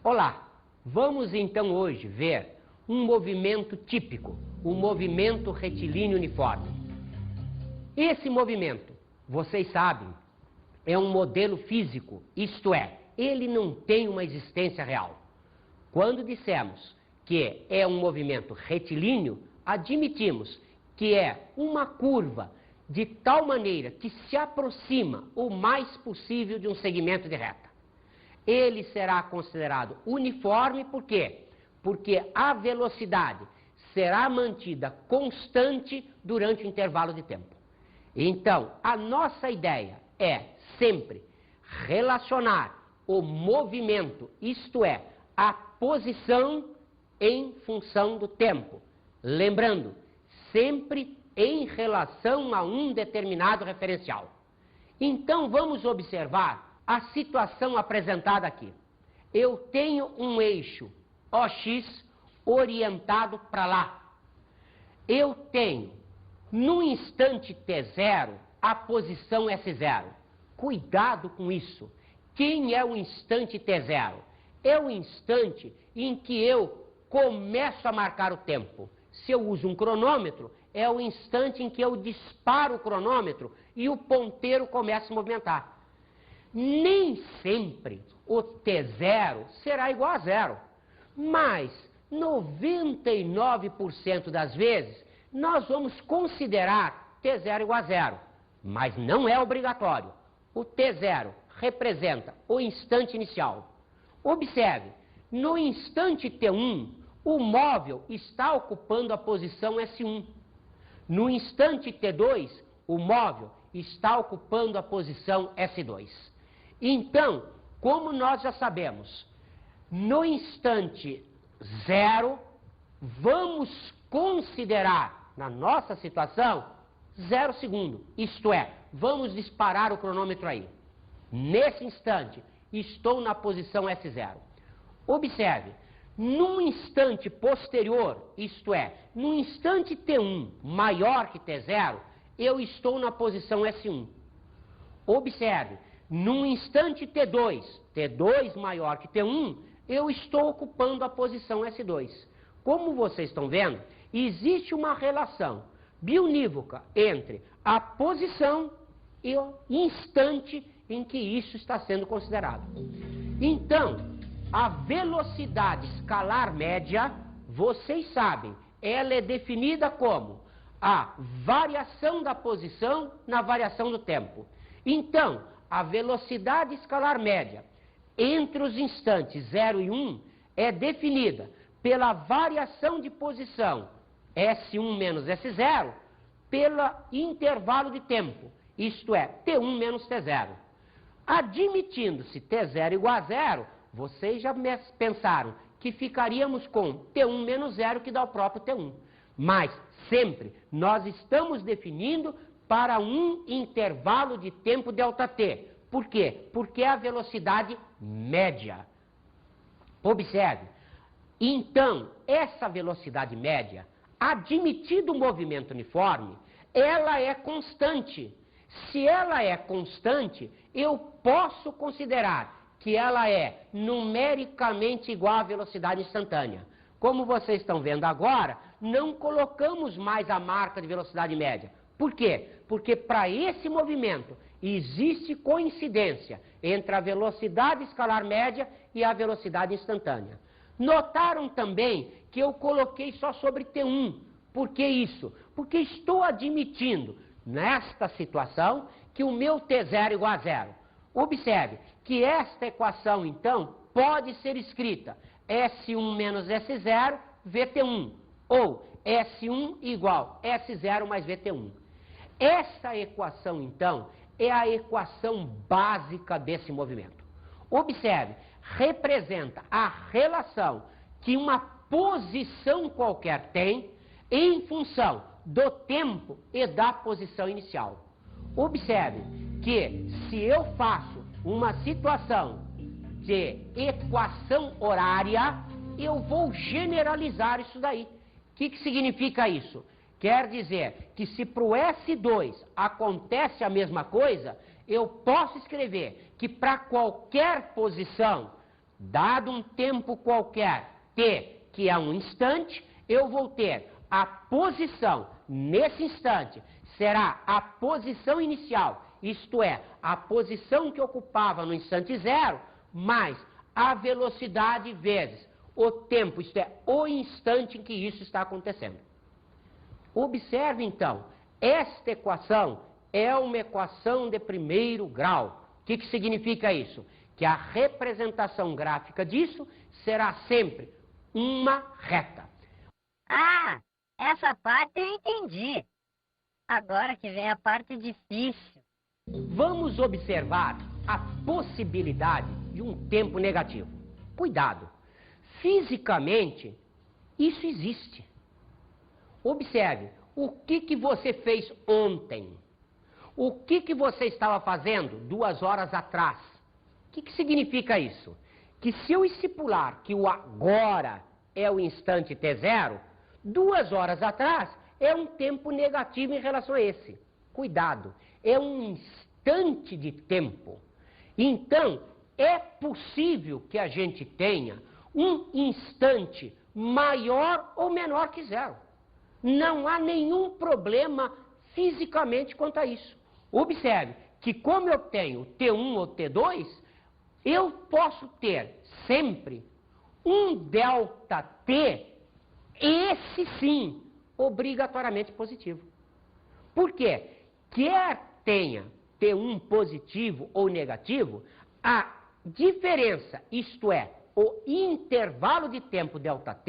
Olá, vamos então hoje ver um movimento típico, o movimento retilíneo uniforme. Esse movimento, vocês sabem, é um modelo físico, isto é, ele não tem uma existência real. Quando dissemos que é um movimento retilíneo, admitimos que é uma curva de tal maneira que se aproxima o mais possível de um segmento de reta. Ele será considerado uniforme, por quê? Porque a velocidade será mantida constante durante o intervalo de tempo. Então, a nossa ideia é sempre relacionar o movimento, isto é, a posição em função do tempo. Lembrando, sempre em relação a um determinado referencial. Então, vamos observar a situação apresentada aqui. Eu tenho um eixo OX orientado para lá. Eu tenho, no instante T0, a posição S0. Cuidado com isso. Quem é o instante T0? É o instante em que eu começo a marcar o tempo. Se eu uso um cronômetro, é o instante em que eu disparo o cronômetro e o ponteiro começa a se movimentar. Nem sempre o T0 será igual a zero, mas 99% das vezes nós vamos considerar T0 igual a zero, mas não é obrigatório. O T0 representa o instante inicial. Observe, no instante T1, o móvel está ocupando a posição S1. No instante T2, o móvel está ocupando a posição S2. Então, como nós já sabemos, no instante 0, vamos considerar, na nossa situação, 0 segundo. Isto é, vamos disparar o cronômetro aí. Nesse instante, estou na posição S0. Observe, num instante posterior, isto é, no instante T1 maior que T0, eu estou na posição S1. Observe, num instante T2, T2 maior que T1, eu estou ocupando a posição S2. Como vocês estão vendo, existe uma relação biunívoca entre a posição e o instante em que isso está sendo considerado. Então, a velocidade escalar média, vocês sabem, ela é definida como a variação da posição na variação do tempo. Então, a velocidade escalar média entre os instantes 0 e 1 é definida pela variação de posição S1 menos S0 pelo intervalo de tempo, isto é, T1 menos T0. Admitindo-se T0 igual a zero, vocês já pensaram que ficaríamos com T1 menos 0, que dá o próprio T1. Mas, sempre, nós estamos definindo para um intervalo de tempo ΔT. Por quê? Porque é a velocidade média. Observe. Então, essa velocidade média, admitido o movimento uniforme, ela é constante. Se ela é constante, eu posso considerar que ela é numericamente igual à velocidade instantânea. Como vocês estão vendo agora, não colocamos mais a marca de velocidade média. Por quê? Porque para esse movimento existe coincidência entre a velocidade escalar média e a velocidade instantânea. Notaram também que eu coloquei só sobre T1. Por que isso? Porque estou admitindo, nesta situação, que o meu T0 é igual a zero. Observe que esta equação, então, pode ser escrita S1 menos S0, VT1, ou S1 igual S0 mais VT1. Essa equação, então, é a equação básica desse movimento. Observe, representa a relação que uma posição qualquer tem em função do tempo e da posição inicial. Observe que se eu faço uma situação de equação horária, eu vou generalizar isso daí. O que significa isso? Quer dizer que se para o S2 acontece a mesma coisa, eu posso escrever que para qualquer posição dado um tempo qualquer, t, que é um instante, eu vou ter a posição nesse instante, será a posição inicial, isto é, a posição que ocupava no instante zero, mais a velocidade vezes o tempo, isto é, o instante em que isso está acontecendo. Observe, então, esta equação é uma equação de primeiro grau. O que significa isso? Que a representação gráfica disso será sempre uma reta. Ah, essa parte eu entendi. Agora que vem a parte difícil. Vamos observar a possibilidade de um tempo negativo. Cuidado, fisicamente isso existe. Observe, o que você fez ontem? O que você estava fazendo 2 horas atrás? O que significa isso? Que se eu estipular que o agora é o instante t0, 2 horas atrás é um tempo negativo em relação a esse. Cuidado, é um instante de tempo. Então, é possível que a gente tenha um instante maior ou menor que zero. Não há nenhum problema fisicamente quanto a isso. Observe que como eu tenho T1 ou T2, eu posso ter sempre um ΔT, esse sim, obrigatoriamente positivo. Por quê? Quer tenha T1 positivo ou negativo, a diferença, isto é, o intervalo de tempo ΔT,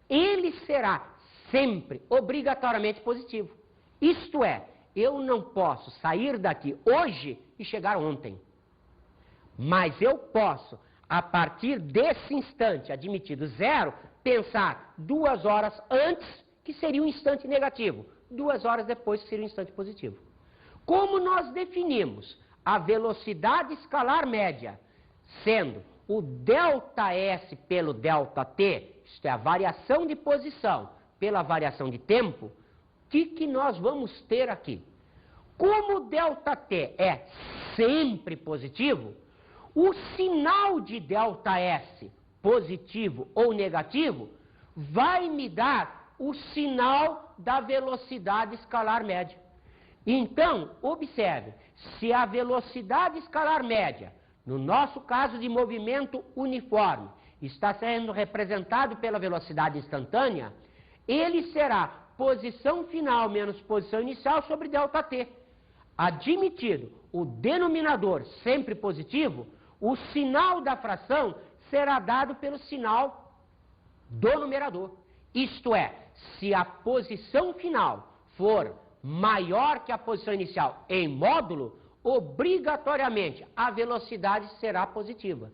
ele será sempre obrigatoriamente positivo. Isto é, eu não posso sair daqui hoje e chegar ontem. Mas eu posso, a partir desse instante admitido zero, pensar 2 horas antes, que seria um instante negativo, 2 horas depois, que seria um instante positivo. Como nós definimos a velocidade escalar média, sendo o ΔS pelo ΔT, isto é, a variação de posição pela variação de tempo, o que nós vamos ter aqui? Como o ΔT é sempre positivo, o sinal de ΔS, positivo ou negativo, vai me dar o sinal da velocidade escalar média. Então, observe, se a velocidade escalar média, no nosso caso de movimento uniforme, está sendo representado pela velocidade instantânea, ele será posição final menos posição inicial sobre ΔT. Admitido o denominador sempre positivo, o sinal da fração será dado pelo sinal do numerador. Isto é, se a posição final for maior que a posição inicial em módulo, obrigatoriamente a velocidade será positiva.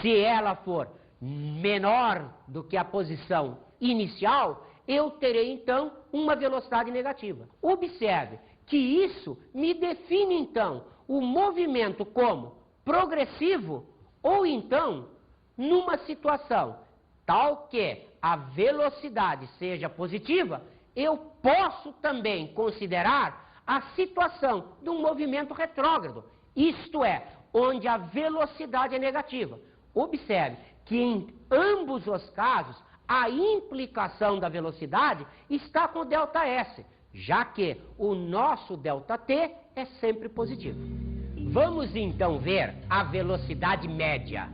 Se ela for menor do que a posição inicial, eu terei então uma velocidade negativa. Observe que isso me define então o movimento como progressivo ou então numa situação tal que a velocidade seja positiva, eu posso também considerar a situação de um movimento retrógrado, isto é, onde a velocidade é negativa. Observe que em ambos os casos a implicação da velocidade está com o ΔS, já que o nosso ΔT é sempre positivo. Vamos então ver a velocidade média.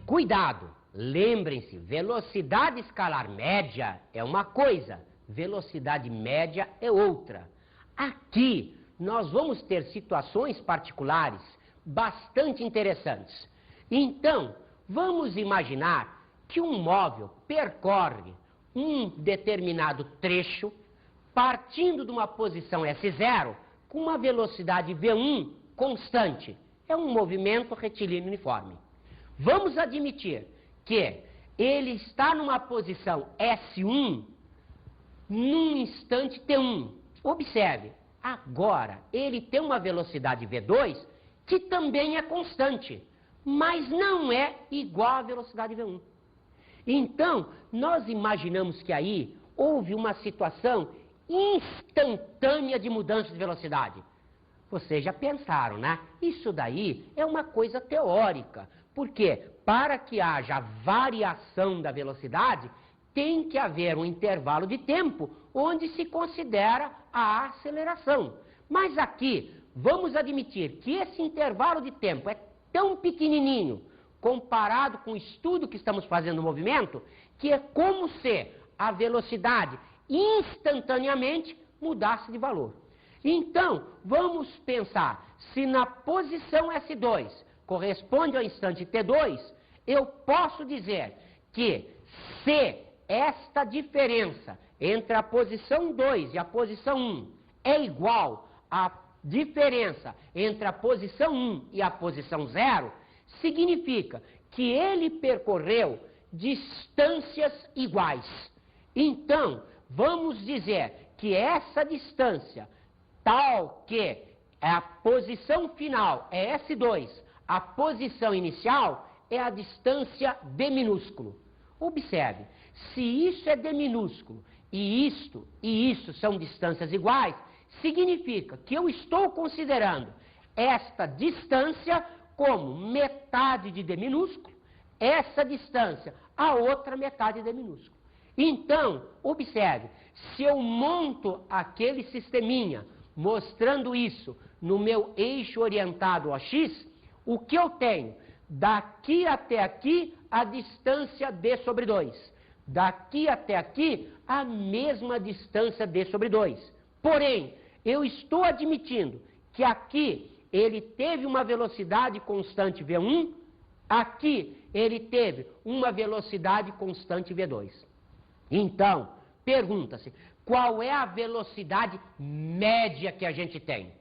Cuidado, lembrem-se, velocidade escalar média é uma coisa, velocidade média é outra. Aqui nós vamos ter situações particulares bastante interessantes. Então, vamos imaginar que um móvel percorre um determinado trecho partindo de uma posição S0 com uma velocidade V1 constante. É um movimento retilíneo uniforme. Vamos admitir que ele está numa posição S1 num instante T1. Observe, agora ele tem uma velocidade V2 que também é constante, mas não é igual à velocidade V1. Então, nós imaginamos que aí houve uma situação instantânea de mudança de velocidade. Vocês já pensaram, né? Isso daí é uma coisa teórica. Por quê? para que haja variação da velocidade, tem que haver um intervalo de tempo onde se considera a aceleração. Mas aqui, vamos admitir que esse intervalo de tempo é tão pequenininho, comparado com o estudo que estamos fazendo no movimento, que é como se a velocidade instantaneamente mudasse de valor. Então, vamos pensar, se na posição S2 corresponde ao instante T2, eu posso dizer que se esta diferença entre a posição 2 e a posição 1 é igual à diferença entre a posição 1 e a posição 0, significa que ele percorreu distâncias iguais. Então, vamos dizer que essa distância, tal que a posição final é S2, a posição inicial é a distância d minúsculo. Observe, se isso é d minúsculo e isso são distâncias iguais, significa que eu estou considerando esta distância como metade de d minúsculo, essa distância a outra metade de d minúsculo. Então, observe, se eu monto aquele sisteminha mostrando isso no meu eixo orientado a x, o que eu tenho? Daqui até aqui, a distância d sobre 2. Daqui até aqui, a mesma distância d sobre 2. Porém, eu estou admitindo que aqui ele teve uma velocidade constante v1, aqui ele teve uma velocidade constante v2. Então, pergunta-se, qual é a velocidade média que a gente tem?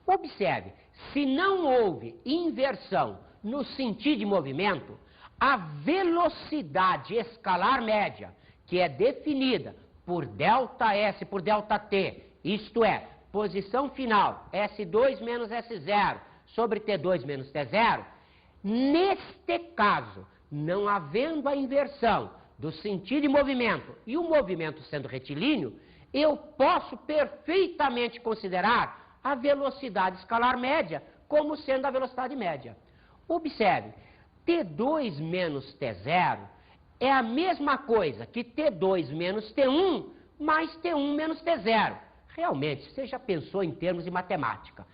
Observe, se não houve inversão no sentido de movimento, a velocidade escalar média, que é definida por ΔS por ΔT, isto é, posição final, S2 menos S0 sobre T2 menos T0, neste caso, não havendo a inversão do sentido de movimento e o movimento sendo retilíneo, eu posso perfeitamente considerar a velocidade escalar média como sendo a velocidade média. Observe, T2 menos T0 é a mesma coisa que T2 menos T1 mais T1 menos T0. Realmente, você já pensou em termos de matemática.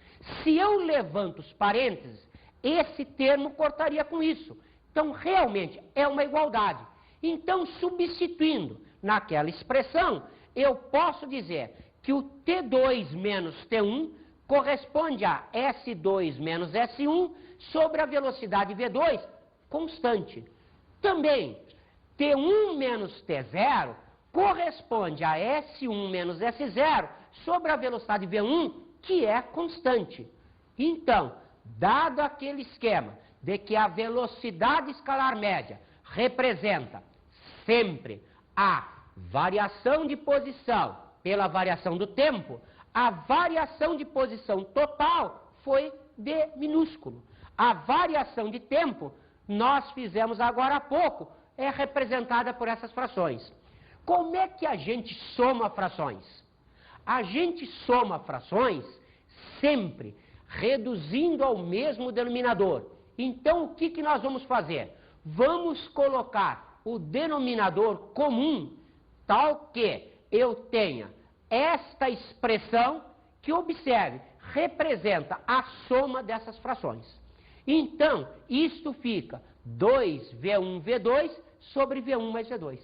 Se eu levanto os parênteses, esse termo cortaria com isso. Então, realmente, é uma igualdade. Então, substituindo naquela expressão, eu posso dizer que o T2 menos T1 corresponde a S2 menos S1 sobre a velocidade V2 constante. Também, T1 menos T0 corresponde a S1 menos S0 sobre a velocidade V1, que é constante. Então, dado aquele esquema de que a velocidade escalar média representa sempre a variação de posição pela variação do tempo, a variação de posição total foi d minúsculo. A variação de tempo, nós fizemos agora há pouco, é representada por essas frações. Como é que a gente soma frações? A gente soma frações sempre reduzindo ao mesmo denominador. Então, o que nós vamos fazer? Vamos colocar o denominador comum tal que eu tenha esta expressão que, observe, representa a soma dessas frações. Então, isto fica 2V1V2 sobre V1 mais V2.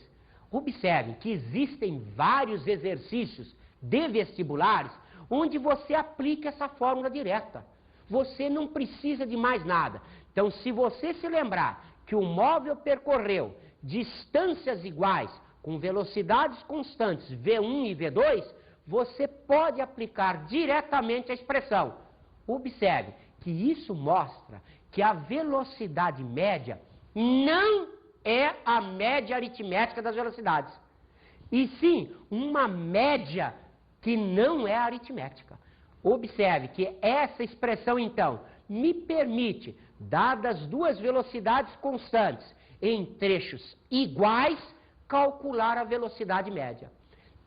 Observe que existem vários exercícios de vestibulares onde você aplica essa fórmula direta. Você não precisa de mais nada. Então, se você se lembrar que o móvel percorreu distâncias iguais com velocidades constantes V1 e V2, você pode aplicar diretamente a expressão. Observe que isso mostra que a velocidade média não é a média aritmética das velocidades, e sim uma média que não é aritmética. Observe que essa expressão, então, me permite, dadas duas velocidades constantes em trechos iguais, calcular a velocidade média.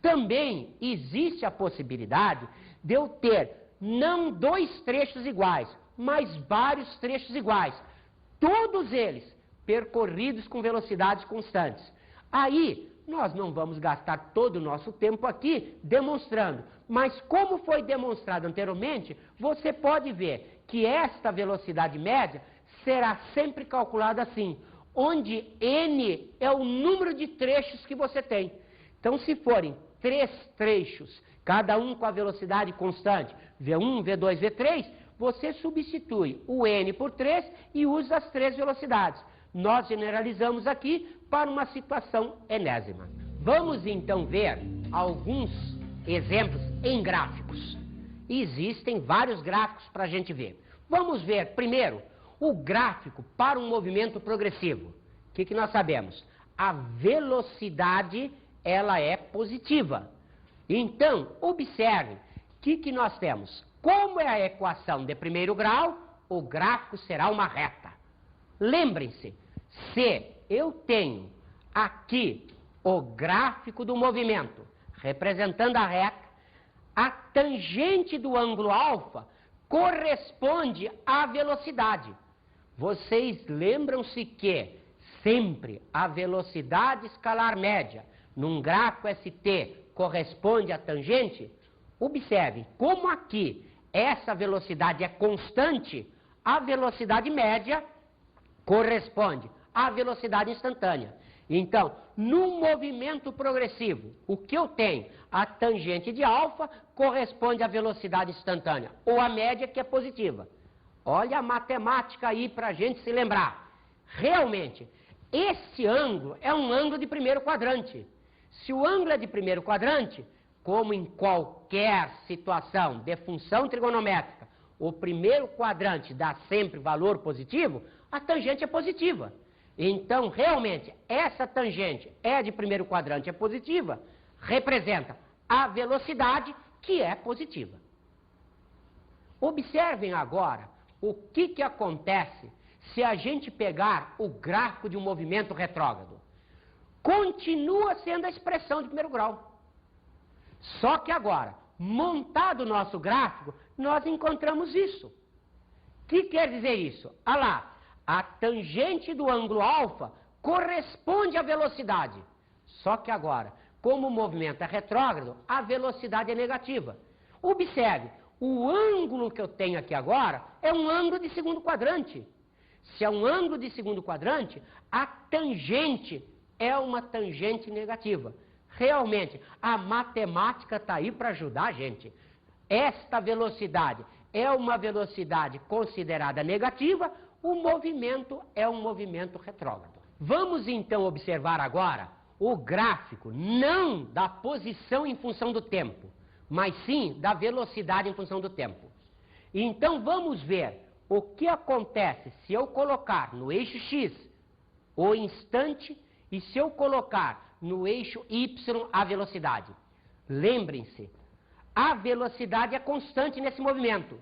Também existe a possibilidade de eu ter não dois trechos iguais, mas vários trechos iguais, todos eles percorridos com velocidades constantes. Aí, nós não vamos gastar todo o nosso tempo aqui demonstrando, mas como foi demonstrado anteriormente, você pode ver que esta velocidade média será sempre calculada assim, onde n é o número de trechos que você tem. Então, se forem 3 trechos, cada um com a velocidade constante, V1, V2, V3, você substitui o n por 3 e usa as 3 velocidades. Nós generalizamos aqui para uma situação enésima. Vamos então ver alguns exemplos em gráficos. Existem vários gráficos para a gente ver. Vamos ver primeiro o gráfico para um movimento progressivo. O que nós sabemos? A velocidade, ela é positiva. Então, observe o que nós temos. Como é a equação de primeiro grau, o gráfico será uma reta. Lembrem-se, se eu tenho aqui o gráfico do movimento representando a reta, a tangente do ângulo alfa corresponde à velocidade. Vocês lembram-se que sempre a velocidade escalar média num gráfico ST corresponde à tangente? Observe, como aqui essa velocidade é constante, a velocidade média corresponde à velocidade instantânea. Então, num movimento progressivo, o que eu tenho? A tangente de alfa corresponde à velocidade instantânea, ou a média, que é positiva. Olha a matemática aí para a gente se lembrar. Realmente, esse ângulo é um ângulo de primeiro quadrante. Se o ângulo é de primeiro quadrante, como em qualquer situação de função trigonométrica, o primeiro quadrante dá sempre valor positivo, a tangente é positiva. Então, realmente, essa tangente é de primeiro quadrante, é positiva, representa a velocidade, que é positiva. Observem agora o que acontece se a gente pegar o gráfico de um movimento retrógrado. Continua sendo a expressão de primeiro grau. Só que agora, montado o nosso gráfico, nós encontramos isso. O que quer dizer isso? Olha lá. A tangente do ângulo alfa corresponde à velocidade. Só que agora, como o movimento é retrógrado, a velocidade é negativa. Observe, o ângulo que eu tenho aqui agora é um ângulo de segundo quadrante. Se é um ângulo de segundo quadrante, a tangente é uma tangente negativa. Realmente, a matemática está aí para ajudar a gente. Esta velocidade é uma velocidade considerada negativa, o movimento é um movimento retrógrado. Vamos então observar agora o gráfico, não da posição em função do tempo, mas sim da velocidade em função do tempo. Então vamos ver o que acontece se eu colocar no eixo X o instante e se eu colocar no eixo Y a velocidade. Lembrem-se, a velocidade é constante nesse movimento.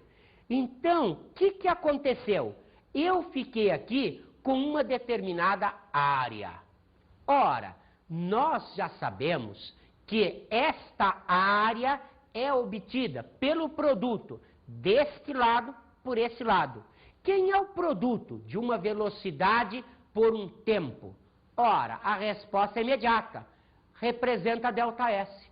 Então, o que aconteceu? Eu fiquei aqui com uma determinada área. Ora, nós já sabemos que esta área é obtida pelo produto deste lado por esse lado. Quem é o produto de uma velocidade por um tempo? Ora, a resposta é imediata. Representa ΔS.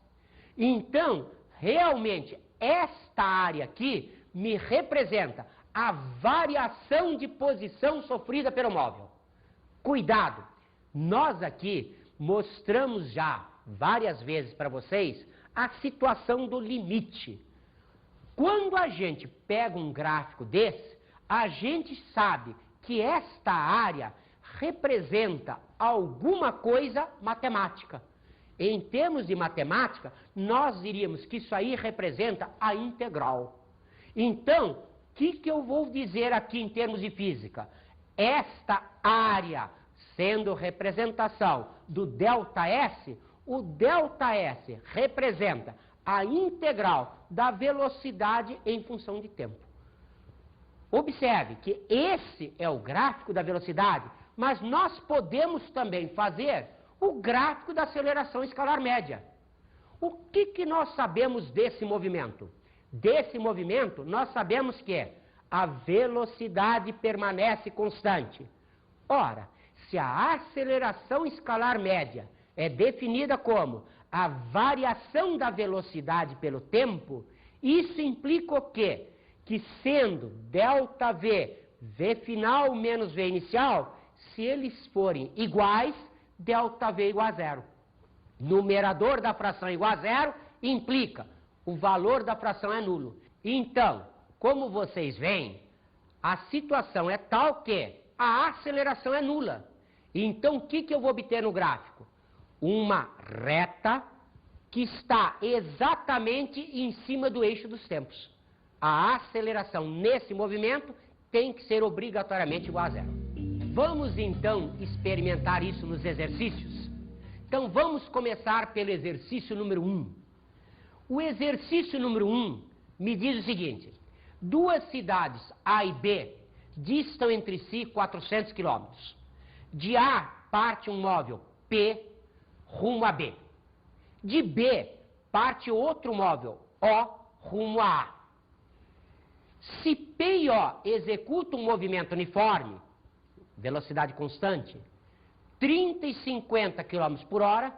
Então, realmente, esta área aqui me representa a variação de posição sofrida pelo móvel. Cuidado! Nós aqui mostramos já várias vezes para vocês a situação do limite. Quando a gente pega um gráfico desse, a gente sabe que esta área representa alguma coisa matemática. Em termos de matemática, nós diríamos que isso aí representa a integral. Então, o que eu vou dizer aqui em termos de física? Esta área, sendo representação do ΔS, o ΔS representa a integral da velocidade em função de tempo. Observe que esse é o gráfico da velocidade, mas nós podemos também fazer o gráfico da aceleração escalar média. O que nós sabemos desse movimento? Desse movimento, nós sabemos que a velocidade permanece constante. Ora, se a aceleração escalar média é definida como a variação da velocidade pelo tempo, isso implica o quê? Que sendo ΔV, V final menos V inicial, se eles forem iguais, ΔV igual a zero. Numerador da fração igual a zero, implica o valor da fração é nulo. Então, como vocês veem, a situação é tal que a aceleração é nula. Então, o que eu vou obter no gráfico? Uma reta que está exatamente em cima do eixo dos tempos. A aceleração nesse movimento tem que ser obrigatoriamente igual a zero. Vamos então experimentar isso nos exercícios? Então vamos começar pelo exercício número 1. O exercício número 1 me diz o seguinte: duas cidades A e B distam entre si 400 quilômetros. De A parte um móvel P rumo a B. De B parte outro móvel O rumo a A. Se P e O executam um movimento uniforme, velocidade constante, 30 e 50 km por hora,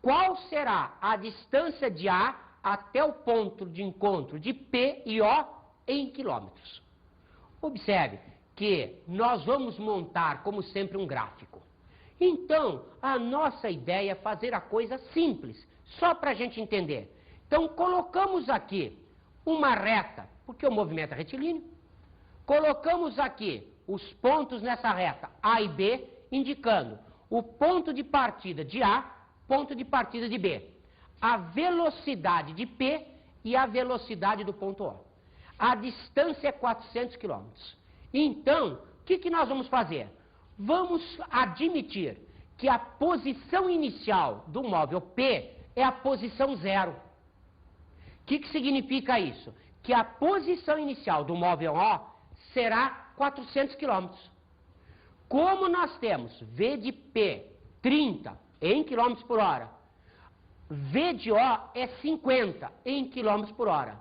qual será a distância de A até o ponto de encontro de P e O em quilômetros? Observe que nós vamos montar, como sempre, um gráfico. Então, a nossa ideia é fazer a coisa simples, só para a gente entender. Então, colocamos aqui uma reta, porque o movimento é retilíneo. Colocamos aqui os pontos nessa reta A e B, indicando o ponto de partida de A, ponto de partida de B, a velocidade de P e a velocidade do ponto O. A distância é 400 km. Então, o que nós vamos fazer? Vamos admitir que a posição inicial do móvel P é a posição zero. O que significa isso? Que a posição inicial do móvel O será 400 km. Como nós temos V de P 30 em km por hora, V de O é 50 em km por hora.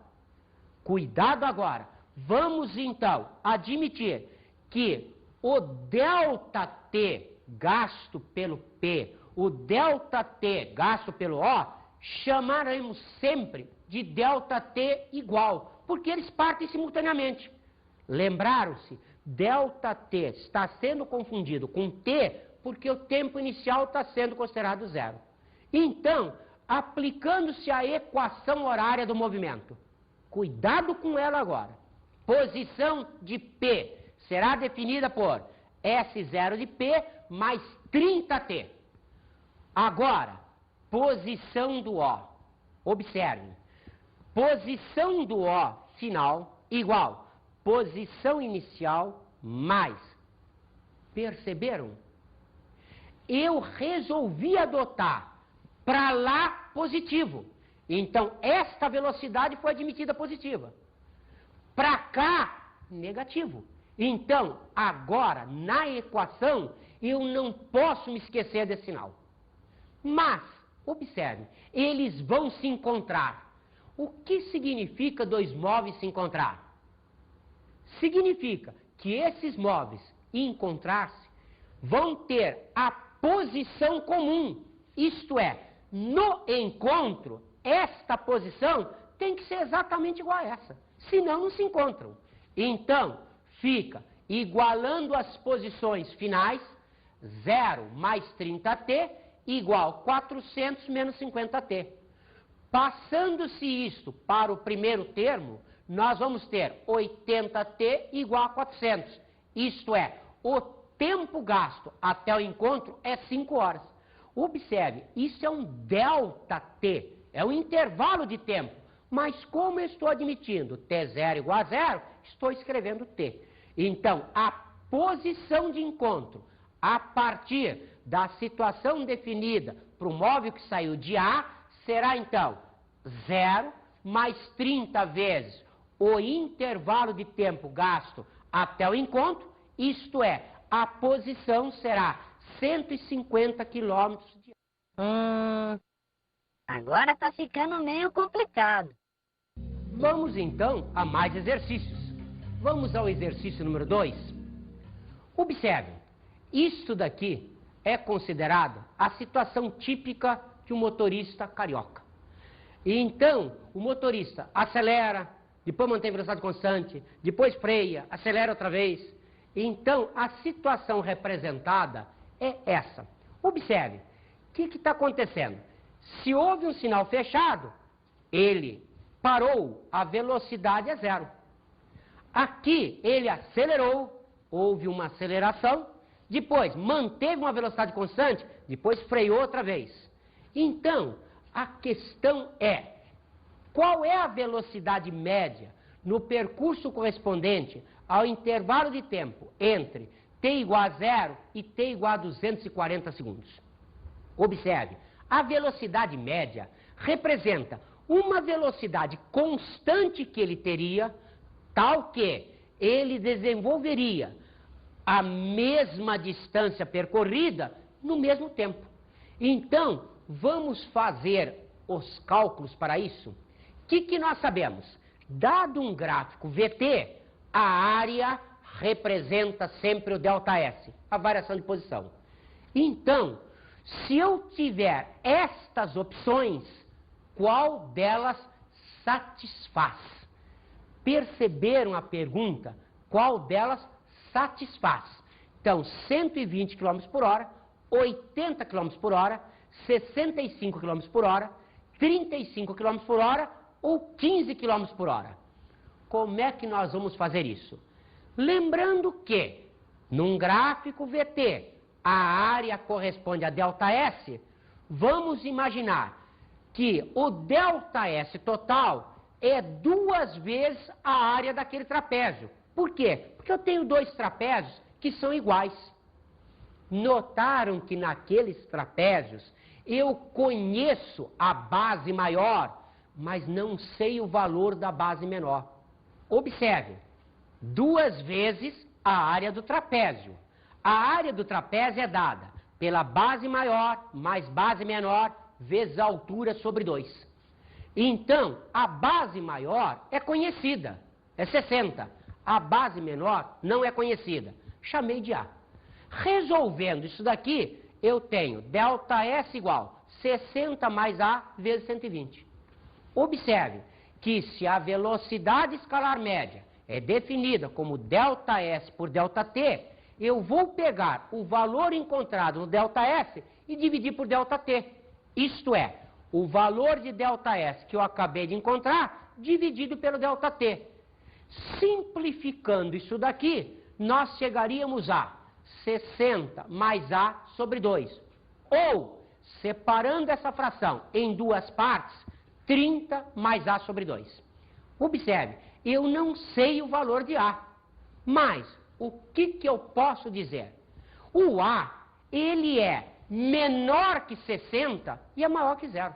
Cuidado agora. Vamos então admitir que o ΔT gasto pelo P, o ΔT gasto pelo O, chamaremos sempre de ΔT igual, porque eles partem simultaneamente. Lembraram-se? ΔT está sendo confundido com T porque o tempo inicial está sendo considerado zero. Então, aplicando-se a equação horária do movimento, cuidado com ela agora. Posição de P será definida por S0 de P mais 30T. Agora, posição do O. Observe. Posição do O final igual posição inicial mais. Perceberam? Eu resolvi adotar para lá positivo. Então, esta velocidade foi admitida positiva. Para cá, negativo. Então, agora, na equação, eu não posso me esquecer desse sinal. Mas, observe, eles vão se encontrar. O que significa dois móveis se encontrar? Significa que esses móveis encontrar-se vão ter a posição comum. Isto é, no encontro, esta posição tem que ser exatamente igual a essa. Senão, não se encontram. Então, fica igualando as posições finais, 0 mais 30T igual 400 menos 50T. Passando-se isto para o primeiro termo, nós vamos ter 80T igual a 400. Isto é, o tempo gasto até o encontro é 5 horas. Observe, isso é um ΔT, é um intervalo de tempo. Mas como eu estou admitindo T0 igual a 0, estou escrevendo T. Então, a posição de encontro a partir da situação definida para o móvel que saiu de A será, então, 0 mais 30 vezes o intervalo de tempo gasto até o encontro, isto é, a posição será 150 km de Agora está ficando meio complicado. Vamos então a mais exercícios. Vamos ao exercício número 2. Observe, Isso daqui é considerado a situação típica de um motorista carioca. E então, o motorista acelera, depois mantém velocidade constante, depois freia, acelera outra vez. Então, a situação representada é essa. Observe, o que está acontecendo? Se houve um sinal fechado, ele parou, a velocidade é zero. Aqui, ele acelerou, houve uma aceleração, depois manteve uma velocidade constante, depois freou outra vez. Então, a questão é, qual é a velocidade média no percurso correspondente ao intervalo de tempo entre t igual a 0 e t igual a 240 segundos? Observe, a velocidade média representa uma velocidade constante que ele teria, tal que ele desenvolveria a mesma distância percorrida no mesmo tempo. Então, vamos fazer os cálculos para isso? O que nós sabemos? Dado um gráfico VT, a área representa sempre o ΔS, a variação de posição. Então, se eu tiver estas opções, qual delas satisfaz? Perceberam a pergunta? Qual delas satisfaz? Então, 120 km por hora, 80 km por hora, 65 km por hora, 35 km por hora ou 15 km por hora. Como é que nós vamos fazer isso? Lembrando que, num gráfico VT, a área corresponde a ΔS, vamos imaginar que o ΔS total é 2 vezes a área daquele trapézio. Por quê? Porque eu tenho 2 trapézios que são iguais. Notaram que naqueles trapézios eu conheço a base maior, mas não sei o valor da base menor. Observe, 2 vezes a área do trapézio. A área do trapézio é dada pela base maior mais base menor vezes a altura sobre 2. Então, a base maior é conhecida, é 60. A base menor não é conhecida, chamei de A. Resolvendo isso daqui, eu tenho ΔS igual 60 mais A vezes 120. Observe que se a velocidade escalar média é definida como ΔS por ΔT, eu vou pegar o valor encontrado no ΔS e dividir por ΔT. Isto é, o valor de ΔS que eu acabei de encontrar, dividido pelo ΔT. Simplificando isso daqui, nós chegaríamos a 60 mais A sobre 2. Ou, separando essa fração em 2 partes, 30 mais A sobre 2. Observe, eu não sei o valor de A, mas o que eu posso dizer? O A, ele é menor que 60 e é maior que 0.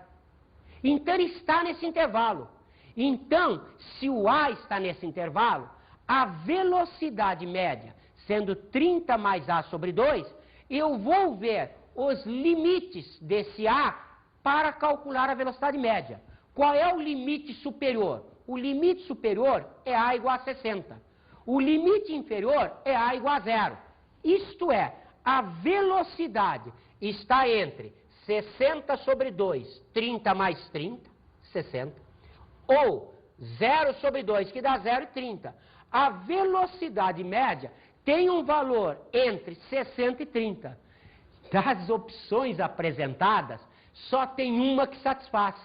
Então, ele está nesse intervalo. Então, se o A está nesse intervalo, a velocidade média, sendo 30 mais A sobre 2, eu vou ver os limites desse A para calcular a velocidade média. Qual é o limite superior? O limite superior é A igual a 60. O limite inferior é A igual a 0. Isto é, a velocidade está entre 60 sobre 2, 30 mais 30, 60. Ou 0 sobre 2, que dá 0 e 30. A velocidade média tem um valor entre 60 e 30. Das opções apresentadas, só tem uma que satisfaz.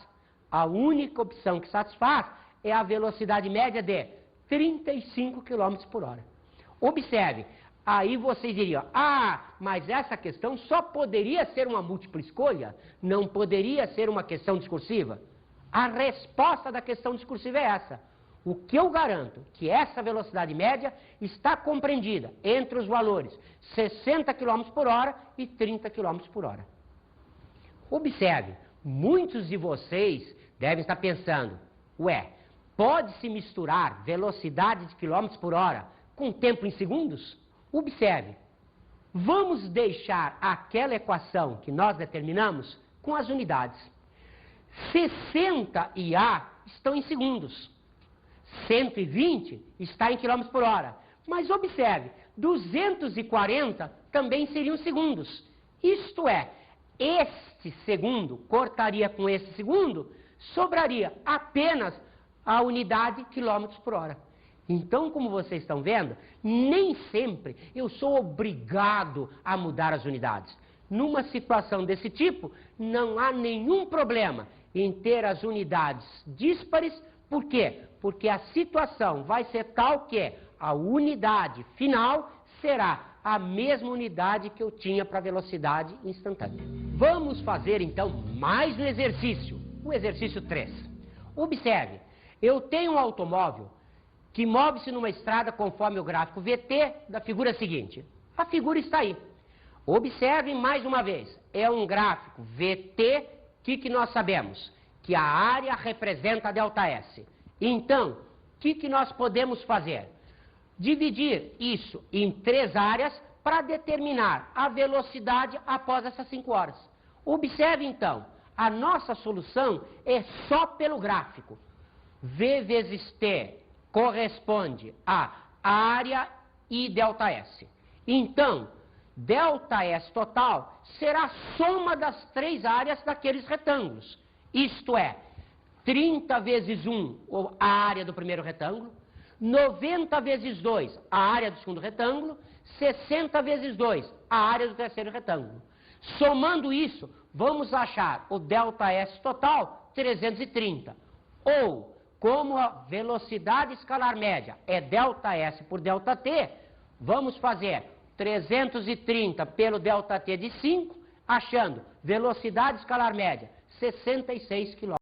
A única opção que satisfaz é a velocidade média de 35 km por hora. Observe, aí vocês diriam, mas essa questão só poderia ser uma múltipla escolha? Não poderia ser uma questão discursiva? A resposta da questão discursiva é essa. O que eu garanto que essa velocidade média está compreendida entre os valores 60 km por hora e 30 km por hora. Observe, muitos de vocês devem estar pensando, pode-se misturar velocidade de quilômetros por hora com tempo em segundos? Observe, vamos deixar aquela equação que nós determinamos com as unidades. 60 e A estão em segundos. 120 está em quilômetros por hora. Mas observe, 240 também seriam segundos. Isto é, este segundo cortaria com esse segundo, sobraria apenas a unidade quilômetros por hora. Então, como vocês estão vendo, nem sempre eu sou obrigado a mudar as unidades. Numa situação desse tipo, não há nenhum problema em ter as unidades díspares. Por quê? Porque a situação vai ser tal que a unidade final será a mesma unidade que eu tinha para a velocidade instantânea. Vamos fazer então mais um exercício, o exercício 3. Observe, eu tenho um automóvel que move-se numa estrada conforme o gráfico VT da figura seguinte. A figura está aí. Observe mais uma vez, é um gráfico VT, que nós sabemos? Que a área representa ΔS. Então, o que nós podemos fazer? Dividir isso em 3 áreas para determinar a velocidade após essas 5 horas. Observe então, a nossa solução é só pelo gráfico. V vezes T corresponde a área e ΔS. Então, ΔS total será a soma das 3 áreas daqueles retângulos. Isto é, 30 vezes 1, a área do primeiro retângulo, 90 vezes 2, a área do segundo retângulo, 60 vezes 2, a área do terceiro retângulo. Somando isso, vamos achar o ΔS total, 330. Ou, como a velocidade escalar média é ΔS por ΔT, vamos fazer 330 pelo ΔT de 5, achando velocidade escalar média 66 km.